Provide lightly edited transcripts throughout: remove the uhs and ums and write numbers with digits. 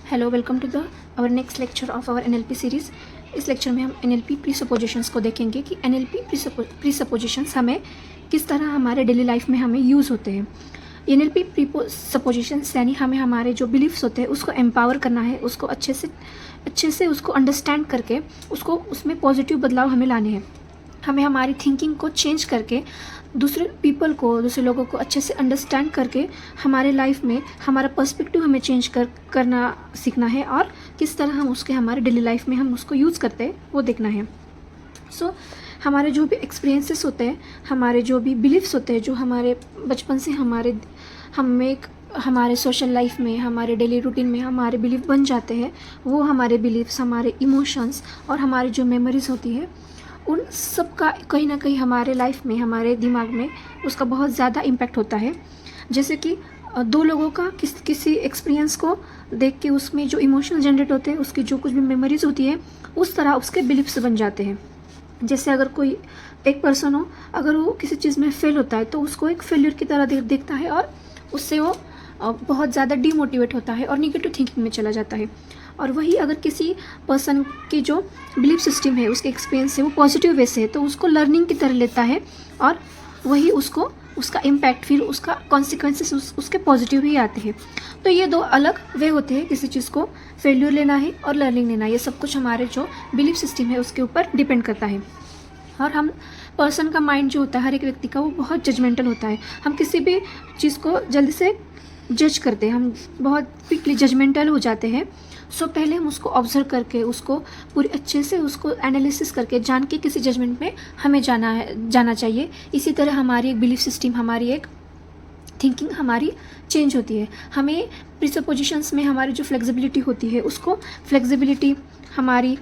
Hello, welcome to the our next lecture of our NLP series. इस lecture में हम NLP प्रीसपोजिशंस को देखेंगे कि एनएलपी प्रीसपोजिशंस हमें किस तरह हमारे डेली लाइफ में हमें यूज़ होते हैं। एनएलपी प्रीसपोजिशंस यानी हमें हमारे जो बिलीफ्स होते हैं उसको एम्पावर करना है, उसको अच्छे से उसको अंडरस्टैंड करके उसको उसमें पॉजिटिव बदलाव हमें लाने हैं। हमें हमारी थिंकिंग को चेंज करके दूसरे लोगों को अच्छे से अंडरस्टैंड करके हमारे लाइफ में हमारा पर्सपेक्टिव हमें चेंज करना सीखना है, और किस तरह हम उसके हमारे डेली लाइफ में हम उसको यूज़ करते हैं वो देखना है। हमारे जो भी एक्सपीरियंसेस होते हैं, हमारे जो भी बिलीफ्स होते हैं, जो हमारे बचपन से हमारे सोशल लाइफ में, हमारे डेली रूटीन में हमारे बिलीफ बन जाते हैं, वो हमारे बिलीफ्स, हमारे इमोशंस और हमारी जो मेमोरीज़ होती है, उन सब का कहीं ना कहीं हमारे लाइफ में, हमारे दिमाग में उसका बहुत ज़्यादा इम्पैक्ट होता है। जैसे कि दो लोगों का किसी एक्सपीरियंस को देख के उसमें जो इमोशंस जनरेट होते हैं, उसकी जो कुछ भी मेमोरीज होती है, उस तरह उसके बिलीफ्स बन जाते हैं। जैसे अगर कोई एक पर्सन हो, अगर वो किसी चीज़ में फेल होता है तो उसको एक फेल्यूर की तरह देखता है, और उससे वो बहुत ज़्यादा डीमोटिवेट होता है और निगेटिव थिंकिंग में चला जाता है। और वही अगर किसी पर्सन की जो बिलीफ सिस्टम है, उसके एक्सपीरियंस है, वो पॉजिटिव वे से है, तो उसको लर्निंग की तरह लेता है, और वही उसका इम्पैक्ट, फिर उसका कॉन्सिक्वेंसेस उसके पॉजिटिव ही आते हैं। तो ये दो अलग वे होते हैं, किसी चीज़ को फेल्यूर लेना है और लर्निंग लेना। ये सब कुछ हमारे जो बिलीफ सिस्टम है उसके ऊपर डिपेंड करता है। और हम पर्सन का माइंड जो होता है, हर एक व्यक्ति का, वो बहुत जजमेंटल होता है। हम किसी भी चीज़ को जल्दी से जज करते हैं, हम बहुत क्विकली जजमेंटल हो जाते हैं। पहले हम उसको ऑब्जर्व करके, उसको पूरी अच्छे से उसको एनालिसिस करके जान के किसी जजमेंट में हमें जाना चाहिए। इसी तरह हमारी एक बिलीफ सिस्टम, हमारी एक थिंकिंग हमारी चेंज होती है। हमें प्रीसपोजिशंस में हमारी जो फ्लेक्सिबिलिटी होती है, उसको फ्लेक्सिबिलिटी हमारी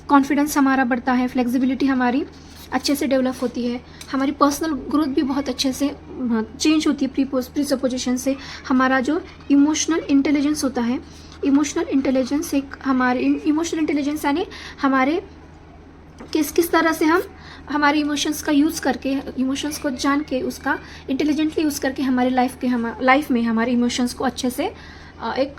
कॉन्फिडेंस हमारा बढ़ता है, फ्लेक्सिबिलिटी हमारी अच्छे से डेवलप होती है, हमारी पर्सनल ग्रोथ भी बहुत अच्छे से चेंज होती है प्रीसपोजिशन से। हमारा जो इमोशनल इंटेलिजेंस होता है, इमोशनल इंटेलिजेंस यानी हमारे किस तरह से हम हमारे इमोशंस का यूज़ करके, इमोशंस को जान के, उसका इंटेलिजेंटली यूज़ करके हमारे लाइफ में हमारे इमोशंस को अच्छे से एक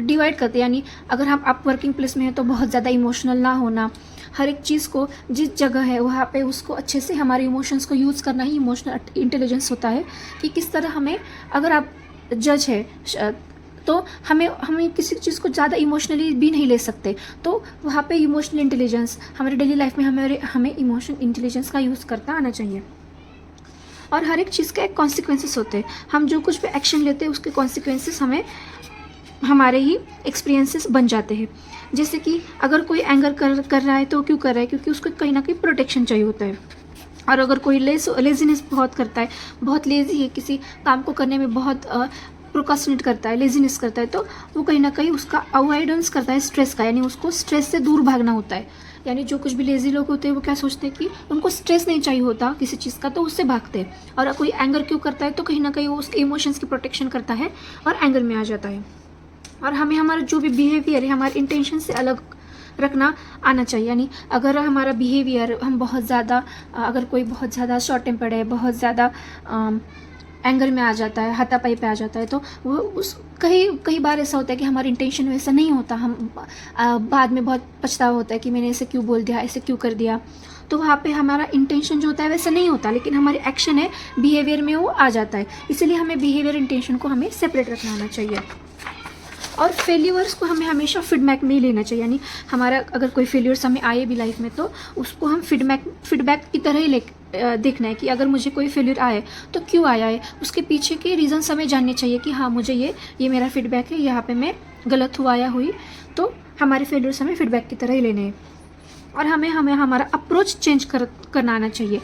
डिवाइड करते हैं। यानी अगर आप वर्किंग प्लेस में हैं तो बहुत ज़्यादा इमोशनल ना होना, हर एक चीज़ को जिस जगह है वहाँ पे उसको अच्छे से हमारे इमोशंस को यूज़ करना ही इमोशनल इंटेलिजेंस होता है। कि किस तरह हमें, अगर आप जज है तो हमें किसी चीज़ को ज़्यादा इमोशनली भी नहीं ले सकते, तो वहाँ पे इमोशनल इंटेलिजेंस हमारे डेली लाइफ में हमें इमोशनल इंटेलिजेंस का यूज़ करता आना चाहिए। और हर एक चीज़ के एक कॉन्सिक्वेंसेस होते हैं। हम जो कुछ भी एक्शन लेते हैं उसके कॉन्सिक्वेंसेस हमारे ही एक्सपीरियंसेस बन जाते हैं। जैसे कि अगर कोई एंगर कर रहा है तो क्यों कर रहा है, क्योंकि उसको कहीं ना कहीं प्रोटेक्शन चाहिए होता है। और अगर कोई लेजीनेस बहुत करता है, बहुत लेजी है, किसी काम को करने में बहुत प्रोकास्टिनेट करता है, लेजीनेस करता है, तो वो कहीं ना कहीं उसका अवॉइडेंस करता है स्ट्रेस का, यानी उसको स्ट्रेस से दूर भागना होता है। यानी जो कुछ भी लेजी लोग होते हैं वो क्या सोचते हैं कि उनको स्ट्रेस नहीं चाहिए होता किसी चीज़ का, तो उससे भागते हैं। और कोई एंगर क्यों करता है, तो कहीं ना कहीं वो उसके इमोशंस की प्रोटेक्शन करता है और एंगर में आ जाता है। और हमें हमारा जो भी बिहेवियर है हमारे इंटेंशन से अलग रखना आना चाहिए। यानी अगर हमारा बिहेवियर, हम बहुत ज़्यादा, अगर कोई बहुत ज़्यादा शॉर्ट टेम्पर्ड है, बहुत ज़्यादा एंगर में आ जाता है, हाथापाई पे आ जाता है, तो वो कई बार ऐसा होता है कि हमारा इंटेंशन वैसा नहीं होता, हम बाद में बहुत पछतावा होता है कि मैंने ऐसे क्यों बोल दिया, ऐसे क्यों कर दिया। तो वहाँ पे हमारा इंटेंशन जो होता है वैसा नहीं होता, लेकिन हमारी एक्शन है, बिहेवियर में वो आ जाता है। इसीलिए हमें बिहेवियर इंटेंशन को हमें सेपरेट रखना आना चाहिए। और फेल्यूर्स को हमें हमेशा फीडबैक में ही लेना चाहिए। यानी हमारा अगर कोई फेल्यूर्स हमें आए भी लाइफ में, तो उसको हम फीडबैक की तरह ही देखना है कि अगर मुझे कोई फेल्यूर आए तो क्यों आया है, उसके पीछे के रीज़न्स हमें जानने चाहिए कि हाँ, मुझे ये मेरा फीडबैक है, यहाँ पे मैं गलत हुआ या हुई। तो हमारे फेल्यूर्स हमें फीडबैक की तरह ही लेने हैं। और हमें हमारा अप्रोच चेंज करना आना चाहिए।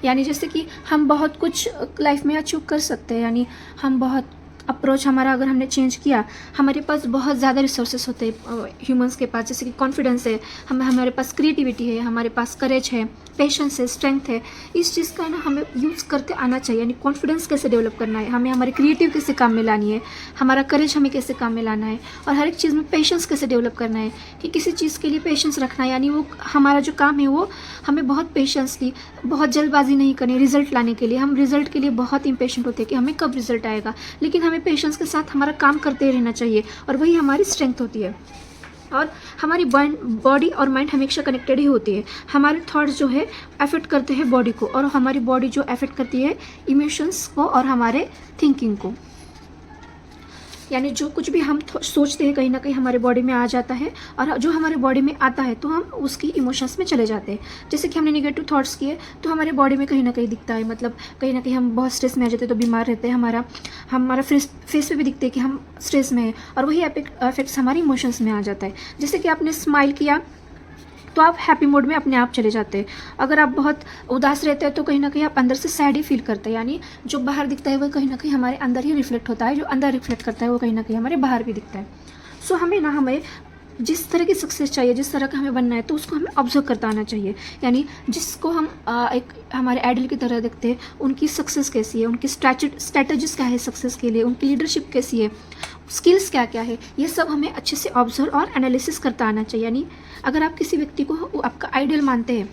यानी जैसे कि हम बहुत कुछ लाइफ में अचीव कर सकते हैं, यानी हम बहुत अप्रोच हमारा अगर हमने चेंज किया, हमारे पास बहुत ज़्यादा रिसोर्सेस होते हैं ह्यूमंस के पास, जैसे कि कॉन्फिडेंस है, हमारे पास क्रिएटिविटी है, हमारे पास करेज है, पेशेंस है, स्ट्रेंथ है। इस चीज़ का ना हमें यूज़ करते आना चाहिए। यानी कॉन्फिडेंस कैसे डेवलप करना है, हमें हमारी क्रिएटिव कैसे काम में लानी है, हमारा करेज हमें कैसे काम में लाना है, और हर एक चीज़ में पेशेंस कैसे डेवलप करना है कि किसी चीज़ के लिए पेशेंस रखना है। यानी वो हमारा जो काम है वो हमें बहुत पेशेंसली, बहुत जल्दबाजी नहीं करनी रिजल्ट लाने के लिए। हम रिजल्ट के लिए बहुत इम्पेशेंट होते हैं कि हमें कब रिजल्ट आएगा, लेकिन हमें हमें पेशेंस के साथ हमारा काम करते रहना चाहिए और वही हमारी स्ट्रेंथ होती है। और हमारी बॉडी और माइंड हमेशा कनेक्टेड ही होती है। हमारे थॉट्स जो है अफेक्ट करते हैं बॉडी को, और हमारी बॉडी जो अफेक्ट करती है इमोशंस को और हमारे थिंकिंग को। यानी जो कुछ भी हम सोचते हैं कहीं ना कहीं हमारे बॉडी में आ जाता है, और जो हमारे बॉडी में आता है तो हम उसकी इमोशंस में चले जाते हैं। जैसे कि हमने नेगेटिव थॉट्स किए तो हमारे बॉडी में कहीं ना कहीं दिखता है, मतलब कहीं ना कहीं हम बहुत स्ट्रेस में आ जाते हैं तो बीमार रहते हैं, हमारा फेस पे भी दिखते हैं कि हम स्ट्रेस में हैं, और वही इफेक्ट्स हमारे इमोशंस में आ जाता है। जैसे कि आपने स्माइल किया तो आप हैप्पी मोड में अपने आप चले जाते हैं। अगर आप बहुत उदास रहते हैं तो कहीं ना कहीं आप अंदर से सैड ही फील करते हैं। यानी जो बाहर दिखता है वो कहीं ना कहीं हमारे अंदर ही रिफ्लेक्ट होता है, जो अंदर रिफ्लेक्ट करता है वो कहीं ना कहीं हमारे बाहर भी दिखता है। सो हमें जिस तरह की सक्सेस चाहिए, जिस तरह का हमें बनना है, तो उसको हमें ऑब्जर्व करता आना चाहिए। यानी जिसको हम एक हमारे आइडल की तरह देखते हैं, उनकी सक्सेस कैसी है, उनकी स्ट्रैटेजीज क्या है सक्सेस के लिए, उनकी लीडरशिप कैसी है, स्किल्स क्या क्या है, ये सब हमें अच्छे से ऑब्जर्व और एनालिसिस करता आना चाहिए। यानी अगर आप किसी व्यक्ति को आपका आइडल मानते हैं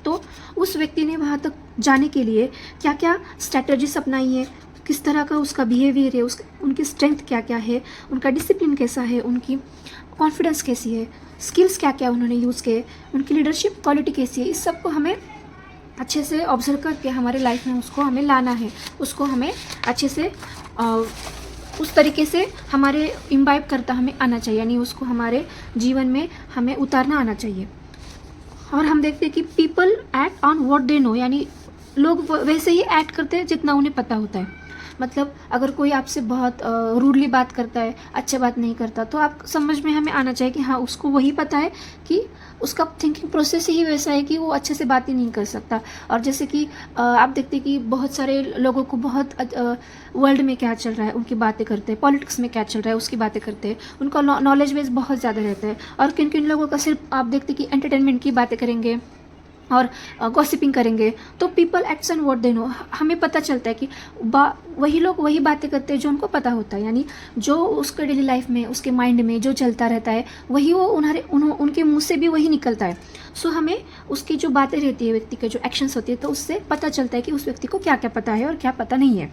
तो उस व्यक्ति ने वहाँ तक जाने के लिए क्या क्या स्ट्रैटेजीज अपनाई है, किस तरह का उसका बिहेवियर है, उनकी स्ट्रेंथ क्या क्या है, उनका डिसिप्लिन कैसा है, उनकी कॉन्फिडेंस कैसी है, स्किल्स क्या क्या उन्होंने यूज़ किए, उनकी लीडरशिप क्वालिटी कैसी है, इस सब को हमें अच्छे से ऑब्जर्व करके हमारे लाइफ में उसको हमें लाना है। उसको हमें अच्छे से उस तरीके से हमारे इम्बाइब करता हमें आना चाहिए। यानी उसको हमारे जीवन में हमें उतारना आना चाहिए। और हम देखते हैं कि people act on what they know, यानी लोग वैसे ही एक्ट करते हैं जितना उन्हें पता होता है। मतलब अगर कोई आपसे बहुत रूडली बात करता है, अच्छे बात नहीं करता, तो आप समझ में हमें आना चाहिए कि हाँ उसको वही पता है कि उसका थिंकिंग प्रोसेस ही वैसा है कि वो अच्छे से बात ही नहीं कर सकता। और जैसे कि आप देखते हैं कि बहुत सारे लोगों को बहुत वर्ल्ड में क्या चल रहा है उनकी बातें करते हैं, पॉलिटिक्स में क्या चल रहा है उसकी बातें करते हैं, उनका नॉलेज बेस बहुत ज़्यादा रहता है। और किन किन लोगों का सिर्फ आप देखते हैं कि एंटरटेनमेंट की बातें करेंगे और गॉसिपिंग करेंगे। तो people acts on what they know, हमें पता चलता है कि वही लोग वही बातें करते हैं जो उनको पता होता है। यानी जो उसके डेली लाइफ में, उसके माइंड में जो चलता रहता है वही वो उनके मुंह से भी वही निकलता है। सो हमें उसकी जो बातें रहती है, व्यक्ति के जो एक्शंस होती है, तो उससे पता चलता है कि उस व्यक्ति को क्या क्या पता है और क्या पता नहीं है।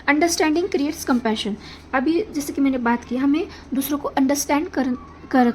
Understanding creates compassion. अभी जैसे कि मैंने बात की, हमें दूसरों को अंडरस्टैंड कर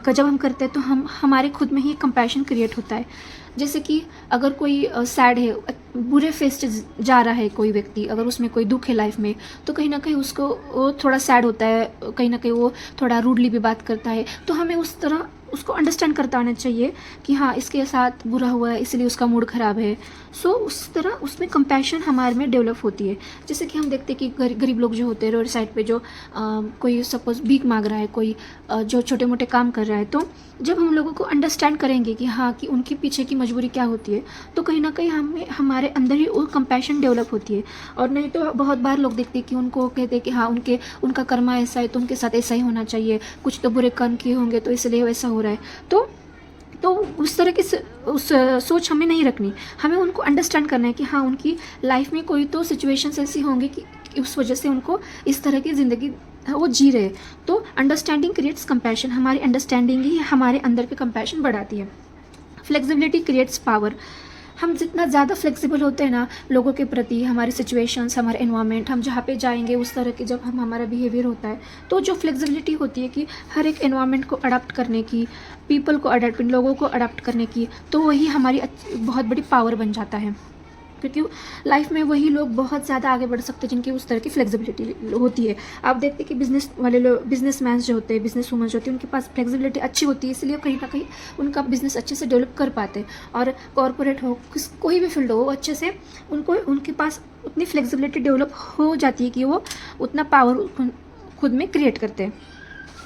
जब हम करते हैं तो हमारे खुद में ही कंपैशन क्रिएट होता है। जैसे कि अगर कोई सैड है, बुरे फेस से जा रहा है कोई व्यक्ति, अगर उसमें कोई दुख है लाइफ में, तो कहीं ना कहीं उसको वो थोड़ा सैड होता है, कहीं ना कहीं वो थोड़ा रूडली भी बात करता है। तो हमें उस तरह उसको अंडरस्टैंड करता आना चाहिए कि हाँ इसके साथ बुरा हुआ है इसलिए उसका मूड ख़राब है। सो उस तरह उसमें कंपैशन हमारे में डेवलप होती है। जैसे कि हम देखते हैं कि गरीब लोग जो होते हैं रोड साइड पे, जो कोई सपोज भीख मांग रहा है, कोई जो छोटे मोटे काम कर रहा है, तो जब हम लोगों को अंडरस्टैंड करेंगे कि हाँ कि उनके पीछे की मजबूरी क्या होती है, तो कहीं ना कहीं हमारे अंदर ही वो कंपैशन डेवलप होती है। और नहीं तो बहुत बार लोग देखते हैं कि उनको कहते हैं कि हाँ उनका कर्मा ऐसा है तो उनके साथ ऐसा ही होना चाहिए, कुछ तो बुरे कर्म किए होंगे तो इसलिए वैसा हो रहा है। तो उस तरह की उस सोच हमें नहीं रखनी। हमें उनको अंडरस्टैंड करना है कि हाँ उनकी लाइफ में कोई तो सिचुएशंस ऐसी होंगी कि उस वजह से उनको इस तरह की ज़िंदगी वो जी रहे। तो अंडरस्टैंडिंग क्रिएट्स कंपैशन, हमारी अंडरस्टैंडिंग ही हमारे अंदर के कंपैशन बढ़ाती है। Flexibility creates power. हम जितना ज़्यादा फ्लेक्सिबल होते हैं ना लोगों के प्रति, हमारी सिचुएशंस, हमारे एनवायरनमेंट, हम जहाँ पे जाएंगे उस तरह के जब हमारा बिहेवियर होता है, तो जो फ्लेक्सिबिलिटी होती है कि हर एक एनवायरनमेंट को अडाप्ट करने की, पीपल को अडाप्ट, लोगों को अडाप्ट करने की, तो वही हमारी बहुत बड़ी पावर बन जाता है। क्योंकि लाइफ में वही लोग बहुत ज़्यादा आगे बढ़ सकते हैं जिनकी उस तरह की फ्लेक्सिबिलिटी होती है। आप देखते हैं कि बिजनेस वाले लोग, बिजनेसमैन जो होते हैं, बिजनेस वूमन जो होती है, उनके पास फ्लेक्सिबिलिटी अच्छी होती है, इसलिए कहीं ना कहीं उनका बिजनेस अच्छे से डेवलप कर पाते हैं। और कॉरपोरेट हो, कोई भी फील्ड हो, अच्छे से उनके पास उतनी फ्लेक्सिबिलिटी डेवलप हो जाती है कि वो उतना पावर खुद में क्रिएट करते हैं।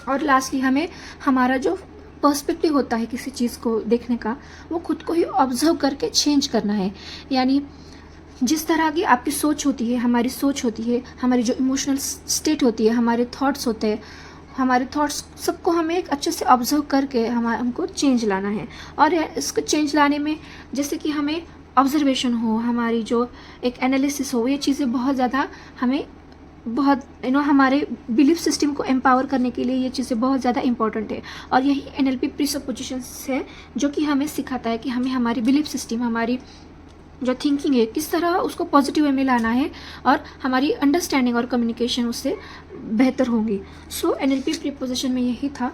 और लास्टली हमें हमारा जो पर्सपेक्टिव होता है किसी चीज़ को देखने का, वो खुद को ही ऑब्जर्व करके चेंज करना है। यानी जिस तरह की आपकी सोच होती है, हमारी सोच होती है, हमारी जो इमोशनल स्टेट होती है, हमारे थॉट्स होते हैं, हमारे थॉट्स सबको हमें एक अच्छे से ऑब्जर्व करके हमको चेंज लाना है। और इसको चेंज लाने में जैसे कि हमें ऑब्जर्वेशन हो, हमारी जो एक एनालिसिस हो, ये चीज़ें बहुत ज़्यादा हमें बहुत हमारे बिलीफ सिस्टम को एम्पावर करने के लिए ये चीज़ें बहुत ज़्यादा इंपॉर्टेंट है। और यही NLP प्रीसपोजिशंस है जो कि हमें सिखाता है कि हमें हमारी बिलीफ सिस्टम, हमारी जो थिंकिंग है किस तरह उसको पॉजिटिव वे में लाना है और हमारी अंडरस्टैंडिंग और कम्युनिकेशन उससे बेहतर होंगी। सो NLP प्रीपोजिशन में यही था।